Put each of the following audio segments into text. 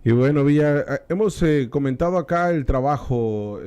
Y bueno, Villa, hemos comentado acá el trabajo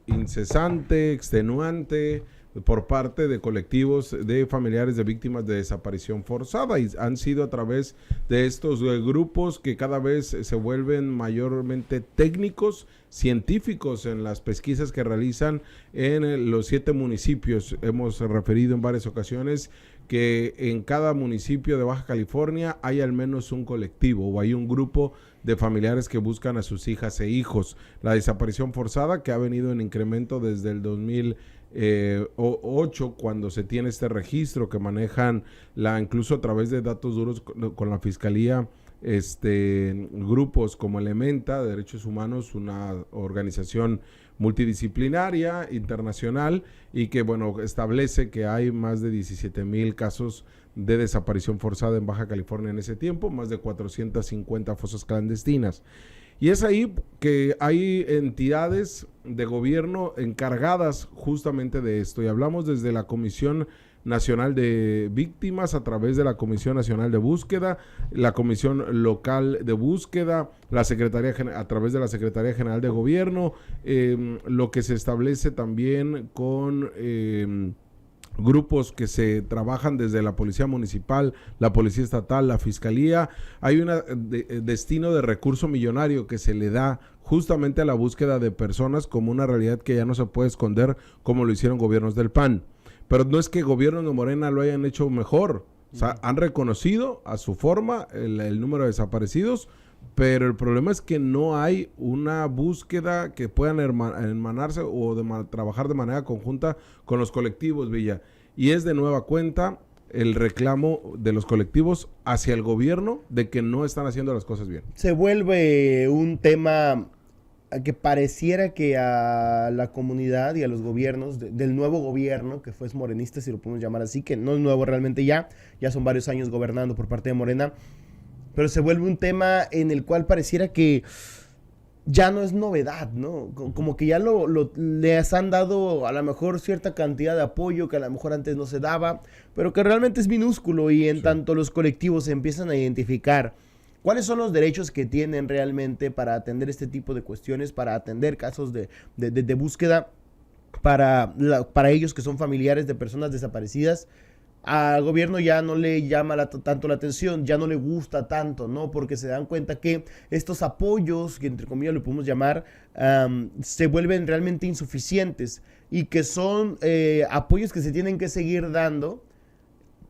incesante, extenuante por parte de colectivos de familiares de víctimas de desaparición forzada, y han sido a través de estos grupos que cada vez se vuelven mayormente técnicos, científicos en las pesquisas que realizan en los 7 municipios. Hemos referido en varias ocasiones que en cada municipio de Baja California hay al menos un colectivo o hay un grupo de familiares que buscan a sus hijas e hijos. La desaparición forzada, que ha venido en incremento desde el 2008, cuando se tiene este registro que manejan incluso a través de datos duros con la Fiscalía, grupos como Elementa de Derechos Humanos, una organización multidisciplinaria internacional, y que bueno, establece que hay más de 17,000 casos de desaparición forzada en Baja California en ese tiempo, más de 450 fosas clandestinas. Y es ahí que hay entidades de gobierno encargadas justamente de esto, y hablamos desde la Comisión Nacional de Víctimas, a través de la Comisión Nacional de Búsqueda, la Comisión Local de Búsqueda, la Secretaría, a través de la Secretaría General de Gobierno, lo que se establece también con grupos que se trabajan desde la Policía Municipal, la Policía Estatal, la Fiscalía. Hay un destino de recurso millonario que se le da justamente a la búsqueda de personas, como una realidad que ya no se puede esconder, como lo hicieron gobiernos del PAN. Pero no es que gobiernos de Morena lo hayan hecho mejor. O sea, han reconocido a su forma el número de desaparecidos, pero el problema es que no hay una búsqueda que puedan hermanarse o trabajar de manera conjunta con los colectivos, Villa. Y es de nueva cuenta el reclamo de los colectivos hacia el gobierno de que no están haciendo las cosas bien. Se vuelve un tema que pareciera que a la comunidad y a los gobiernos del nuevo gobierno, que fue morenista, si lo podemos llamar así, que no es nuevo realmente, ya son varios años gobernando por parte de Morena, pero se vuelve un tema en el cual pareciera que ya no es novedad, ¿no? Como que ya les han dado a lo mejor cierta cantidad de apoyo que a lo mejor antes no se daba, pero que realmente es minúsculo, y en tanto los colectivos se empiezan a identificar cuáles son los derechos que tienen realmente para atender este tipo de cuestiones, para atender casos de búsqueda para ellos que son familiares de personas desaparecidas. Al gobierno ya no le llama tanto la atención, ya no le gusta tanto, ¿no? Porque se dan cuenta que estos apoyos, que entre comillas lo podemos llamar, se vuelven realmente insuficientes, y que son apoyos que se tienen que seguir dando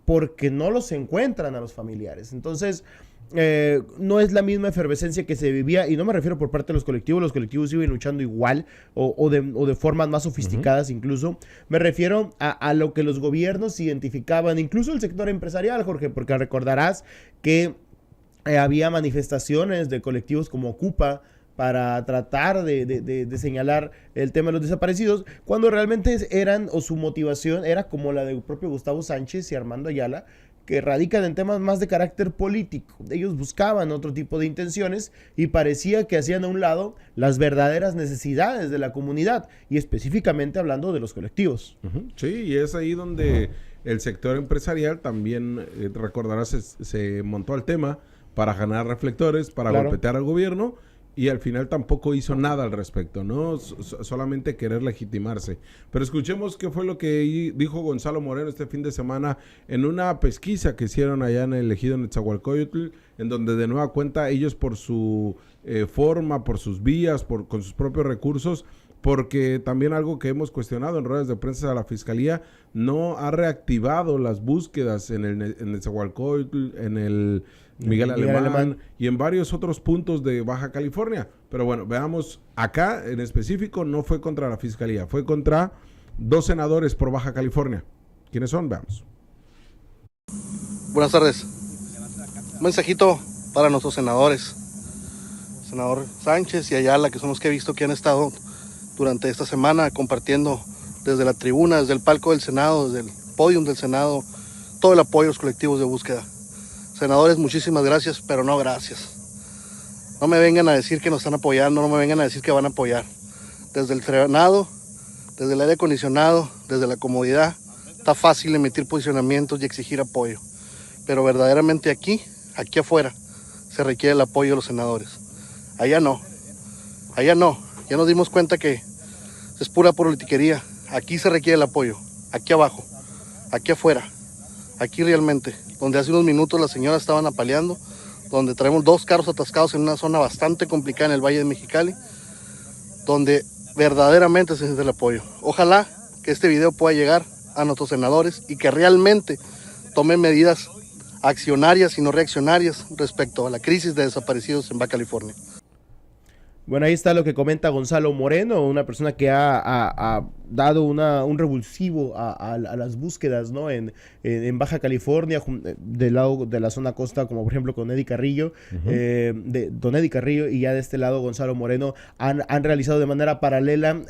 porque no los encuentran a los familiares. Entonces, no es la misma efervescencia que se vivía, y no me refiero por parte de los colectivos siguen luchando igual o de formas más sofisticadas. Incluso me refiero a lo que los gobiernos identificaban, incluso el sector empresarial, Jorge, porque recordarás que había manifestaciones de colectivos como Ocupa para tratar de señalar el tema de los desaparecidos, cuando realmente su motivación era como la del propio Gustavo Sánchez y Armando Ayala, que radican en temas más de carácter político. Ellos buscaban otro tipo de intenciones y parecía que hacían a un lado las verdaderas necesidades de la comunidad, y específicamente hablando de los colectivos. Sí, y es ahí donde el sector empresarial también, recordarás, se montó al tema para ganar reflectores, para golpetear al gobierno, y al final tampoco hizo nada al respecto, ¿no? Solamente querer legitimarse. Pero escuchemos qué fue lo que dijo Gonzalo Moreno este fin de semana en una pesquisa que hicieron allá en el ejido Nezahualcóyotl, en donde de nueva cuenta ellos, por su forma, por sus vías, con sus propios recursos, porque también algo que hemos cuestionado en ruedas de prensa a la Fiscalía, no ha reactivado las búsquedas en el Nezahualcóyotl, en el Miguel Alemán y en varios otros puntos de Baja California. Pero bueno, veamos, acá en específico no fue contra la Fiscalía, fue contra 2 senadores por Baja California. ¿Quiénes son? Veamos. Buenas tardes. Un mensajito para nuestros senadores, senador Sánchez y Ayala, que son los que he visto que han estado durante esta semana compartiendo desde la tribuna, desde el palco del Senado, desde el podium del Senado, todo el apoyo a los colectivos de búsqueda. Senadores, muchísimas gracias, pero no gracias. No me vengan a decir que nos están apoyando, no me vengan a decir que van a apoyar. Desde el Senado, desde el aire acondicionado, desde la comodidad, está fácil emitir posicionamientos y exigir apoyo. Pero verdaderamente aquí afuera, se requiere el apoyo de los senadores. Allá no, ya nos dimos cuenta que es pura politiquería. Aquí se requiere el apoyo, aquí abajo, aquí afuera, aquí realmente, donde hace unos minutos las señoras estaban apaleando, donde traemos 2 carros atascados en una zona bastante complicada en el Valle de Mexicali, donde verdaderamente se necesita el apoyo. Ojalá que este video pueda llegar a nuestros senadores y que realmente tomen medidas accionarias y no reaccionarias respecto a la crisis de desaparecidos en Baja California. Bueno, ahí está lo que comenta Gonzalo Moreno, una persona que ha dado un revulsivo a las búsquedas, ¿no? en Baja California, del lado de la zona costa, como por ejemplo con Eddie Carrillo, de Don Eddie Carrillo, y ya de este lado Gonzalo Moreno han realizado de manera paralela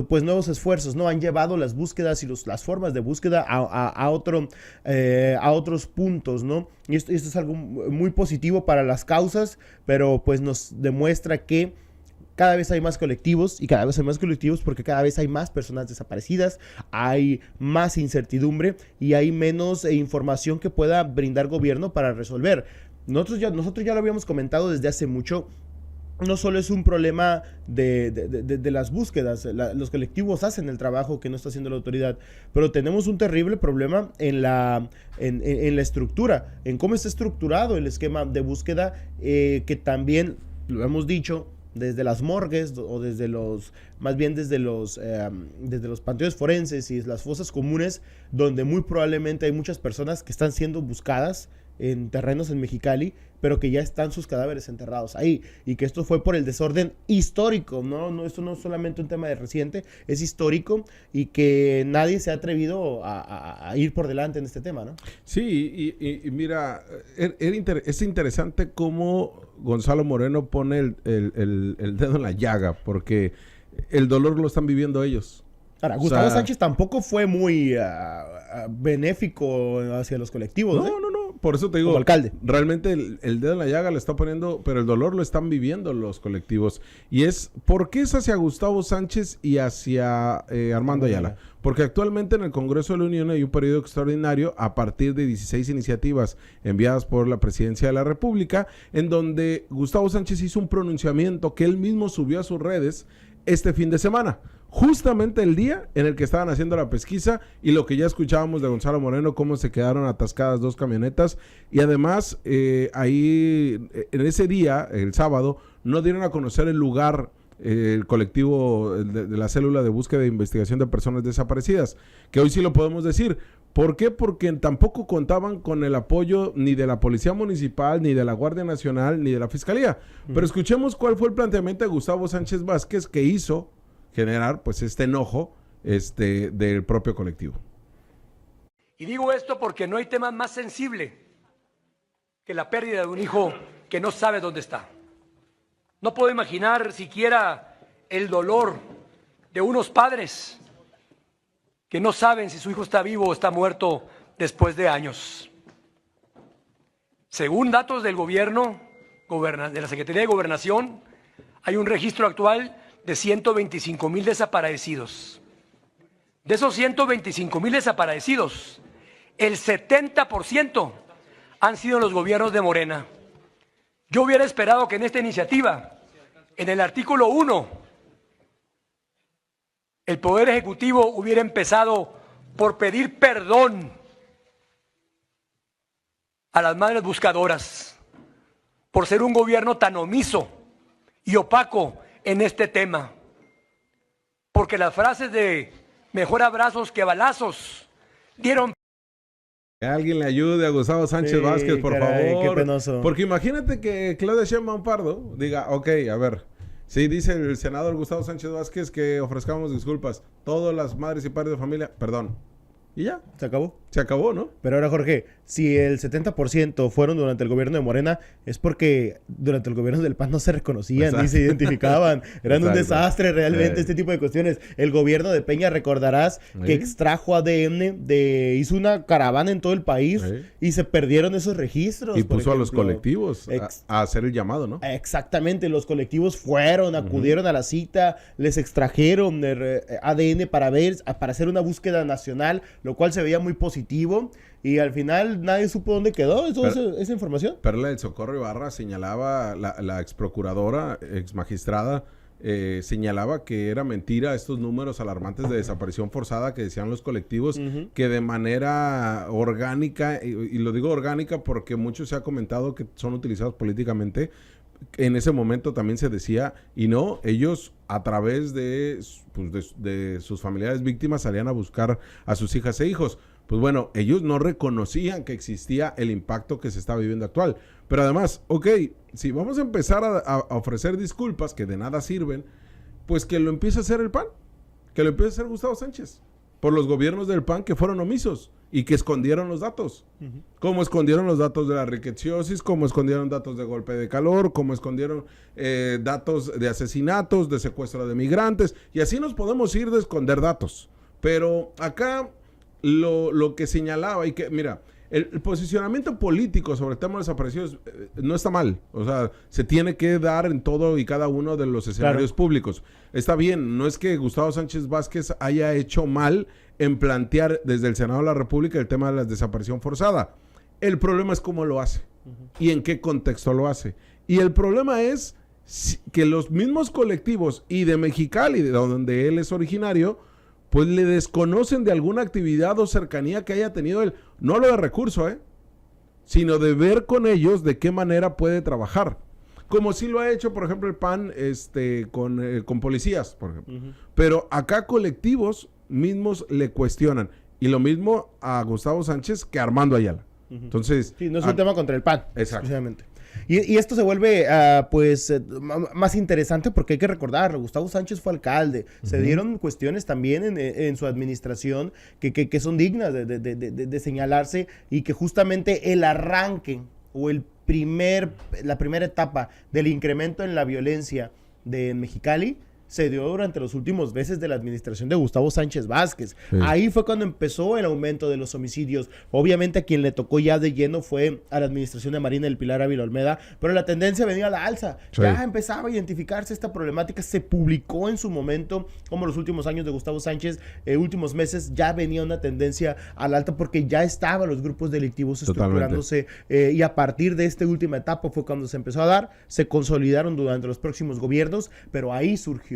pues nuevos esfuerzos, ¿no? Han llevado las búsquedas y las formas de búsqueda a otros puntos, ¿no? Y esto es algo muy positivo para las causas, pero pues nos demuestra que cada vez hay más colectivos, y cada vez hay más colectivos porque cada vez hay más personas desaparecidas, hay más incertidumbre y hay menos información que pueda brindar gobierno para resolver. Nosotros ya lo habíamos comentado desde hace mucho. No solo es un problema de las búsquedas, los colectivos hacen el trabajo que no está haciendo la autoridad, pero tenemos un terrible problema en la estructura, en cómo está estructurado el esquema de búsqueda, que también, lo hemos dicho, desde las morgues o desde los panteones forenses y las fosas comunes, donde muy probablemente hay muchas personas que están siendo buscadas en terrenos en Mexicali, pero que ya están sus cadáveres enterrados ahí, y que esto fue por el desorden histórico, ¿no? Esto no es solamente un tema de reciente, es histórico, y que nadie se ha atrevido a ir por delante en este tema, ¿no? Sí, y mira, es interesante cómo Gonzalo Moreno pone el dedo en la llaga, porque el dolor lo están viviendo ellos. Ahora, Gustavo Sánchez tampoco fue muy benéfico hacia los colectivos. No. Por eso te digo, como alcalde, realmente el dedo en la llaga le está poniendo, pero el dolor lo están viviendo los colectivos. Y ¿por qué es hacia Gustavo Sánchez y hacia Armando Ayala? Porque actualmente en el Congreso de la Unión hay un periodo extraordinario a partir de 16 iniciativas enviadas por la Presidencia de la República, en donde Gustavo Sánchez hizo un pronunciamiento que él mismo subió a sus redes este fin de semana. Justamente el día en el que estaban haciendo la pesquisa, y lo que ya escuchábamos de Gonzalo Moreno, cómo se quedaron atascadas 2 camionetas, y además ahí en ese día, el sábado, no dieron a conocer el lugar, el colectivo de la célula de búsqueda e investigación de personas desaparecidas, que hoy sí lo podemos decir. ¿Por qué? Porque tampoco contaban con el apoyo ni de la Policía Municipal, ni de la Guardia Nacional, ni de la Fiscalía. Pero escuchemos cuál fue el planteamiento de Gustavo Sánchez Vázquez, que hizo generar pues este enojo del propio colectivo. Y digo esto porque no hay tema más sensible que la pérdida de un hijo que no sabe dónde está. No puedo imaginar siquiera el dolor de unos padres que no saben si su hijo está vivo o está muerto después de años. Según datos del gobierno, de la Secretaría de Gobernación, hay un registro actual de 125,000 desaparecidos. De esos 125,000 desaparecidos, el 70% han sido los gobiernos de Morena. Yo hubiera esperado que en esta iniciativa, en el artículo 1, el Poder Ejecutivo hubiera empezado por pedir perdón a las madres buscadoras por ser un gobierno tan omiso y opaco en este tema, porque las frases de mejor abrazos que balazos dieron. Que alguien le ayude a Gustavo Sánchez Vázquez, por favor. Qué penoso. Porque imagínate que Claudia Sheinbaum Pardo diga, ok, a ver, sí dice el senador Gustavo Sánchez Vázquez que ofrezcamos disculpas. Todas las madres y padres de familia, perdón. Y ya. Se acabó. Se acabó, ¿no? Pero ahora, Jorge, si el 70% fueron durante el gobierno de Morena, es porque durante el gobierno del PAN no se reconocían ni se identificaban. Eran un desastre realmente este tipo de cuestiones. El gobierno de Peña, recordarás que extrajo ADN, hizo una caravana en todo el país y se perdieron esos registros. Y puso a los colectivos a hacer el llamado, ¿no? Exactamente, los colectivos fueron, acudieron a la cita, les extrajeron ADN para hacer una búsqueda nacional, lo cual se veía muy positivo positivo y al final nadie supo dónde quedó esa información. Perla del Socorro Ibarra señalaba, la ex procuradora, ex magistrada, señalaba que era mentira estos números alarmantes de desaparición forzada que decían los colectivos, que de manera orgánica, y lo digo orgánica porque mucho se ha comentado que son utilizados políticamente. En ese momento también se decía, y no, ellos a través de sus familiares víctimas salían a buscar a sus hijas e hijos. Pues bueno, ellos no reconocían que existía el impacto que se está viviendo actual. Pero además, ok, si vamos a empezar a ofrecer disculpas que de nada sirven, pues que lo empiece a hacer el PAN, que lo empiece a hacer Gustavo Sánchez, por los gobiernos del PAN que fueron omisos y que escondieron los datos. Como escondieron los datos de la riqueciosis, como escondieron datos de golpe de calor, como escondieron datos de asesinatos, de secuestro de migrantes, y así nos podemos ir de esconder datos. Pero acá lo que señalaba, y que, mira, el posicionamiento político sobre el tema de desaparecidos no está mal. O sea, se tiene que dar en todo y cada uno de los escenarios públicos. Está bien, no es que Gustavo Sánchez Vázquez haya hecho mal en plantear desde el Senado de la República el tema de la desaparición forzada. El problema es cómo lo hace y en qué contexto lo hace. Y el problema es que los mismos colectivos y de Mexicali, de donde él es originario, pues le desconocen de alguna actividad o cercanía que haya tenido él. No lo de recurso, sino de ver con ellos de qué manera puede trabajar. Como sí lo ha hecho, por ejemplo, el PAN con policías, por ejemplo. Pero acá colectivos mismos le cuestionan. Y lo mismo a Gustavo Sánchez que a Armando Ayala. Entonces... Sí, no es un tema contra el PAN. Exacto. Y esto se vuelve, más interesante porque hay que recordar, Gustavo Sánchez fue alcalde. Se dieron cuestiones también en su administración que son dignas de señalarse y que justamente el arranque o la primera etapa del incremento en la violencia de Mexicali se dio durante los últimos meses de la administración de Gustavo Sánchez Vázquez. Sí. Ahí fue cuando empezó el aumento de los homicidios. Obviamente a quien le tocó ya de lleno fue a la administración de Marina del Pilar Ávila Olmeda, pero la tendencia venía a la alza. Sí. Ya empezaba a identificarse esta problemática. Se publicó en su momento como los últimos años de Gustavo Sánchez, últimos meses, ya venía una tendencia a la alta porque ya estaban los grupos delictivos estructurándose. Y a partir de esta última etapa fue cuando se empezó a dar, se consolidaron durante los próximos gobiernos, pero ahí surgió.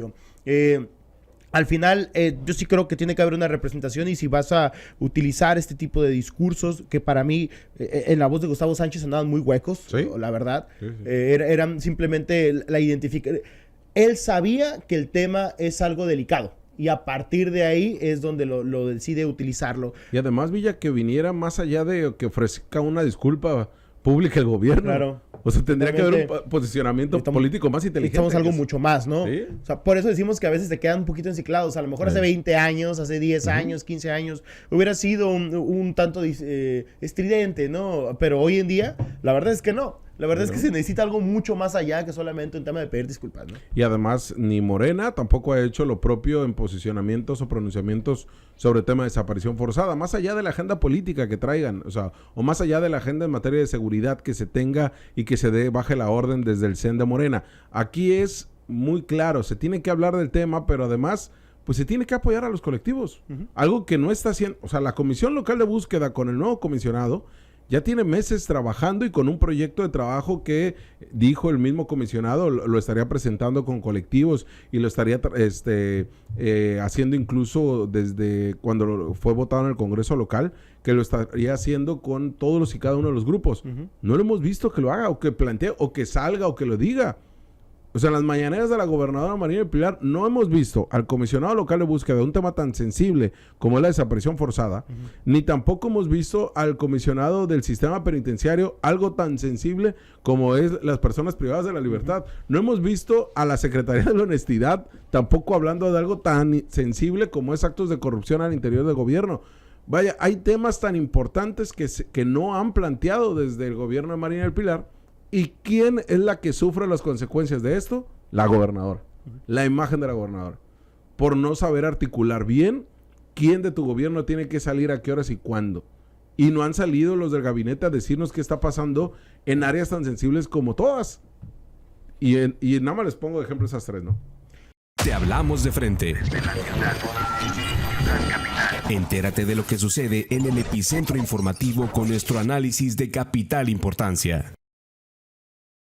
Al final, yo sí creo que tiene que haber una representación y si vas a utilizar este tipo de discursos, que para mí, en la voz de Gustavo Sánchez andaban muy huecos, ¿sí? La verdad, eran simplemente la identificación. Él sabía que el tema es algo delicado y a partir de ahí es donde lo decide utilizarlo. Y además, Villa, que viniera más allá de que ofrezca una disculpa pública el gobierno. Claro. O sea, tendría que haber un posicionamiento político más inteligente. Necesitamos algo mucho más, ¿no? ¿Sí? O sea, por eso decimos que a veces se quedan un poquito enciclados. A lo mejor hace 20 años, hace 10 años, 15 años, hubiera sido un tanto estridente, ¿no? Pero hoy en día, la verdad es que no. La verdad es que se necesita algo mucho más allá que solamente un tema de pedir disculpas, ¿no? Y además, ni Morena tampoco ha hecho lo propio en posicionamientos o pronunciamientos sobre el tema de desaparición forzada, más allá de la agenda política que traigan, o sea, o más allá de la agenda en materia de seguridad que se tenga y que se baje la orden desde el CEN de Morena. Aquí es muy claro, se tiene que hablar del tema, pero además, pues se tiene que apoyar a los colectivos. Algo que no está haciendo, o sea, la Comisión Local de Búsqueda con el nuevo comisionado ya tiene meses trabajando y con un proyecto de trabajo que dijo el mismo comisionado lo estaría presentando con colectivos y lo estaría haciendo incluso desde cuando fue votado en el Congreso local, que lo estaría haciendo con todos y cada uno de los grupos. No lo hemos visto que lo haga o que plantee o que salga o que lo diga. O sea, en las mañaneras de la gobernadora Marina del Pilar no hemos visto al comisionado local de búsqueda de un tema tan sensible como es la desaparición forzada, ni tampoco hemos visto al comisionado del sistema penitenciario algo tan sensible como es las personas privadas de la libertad. No hemos visto a la Secretaría de la Honestidad tampoco hablando de algo tan sensible como es actos de corrupción al interior del gobierno. Vaya, hay temas tan importantes que no han planteado desde el gobierno de Marina del Pilar. ¿Y quién es la que sufre las consecuencias de esto? La gobernadora. La imagen de la gobernadora. Por no saber articular bien quién de tu gobierno tiene que salir a qué horas y cuándo. Y no han salido los del gabinete a decirnos qué está pasando en áreas tan sensibles como todas. Y nada más les pongo de ejemplo esas tres, ¿no? Te hablamos de frente. Desde la ciudad capital. Entérate de lo que sucede en el epicentro informativo con nuestro análisis de capital importancia.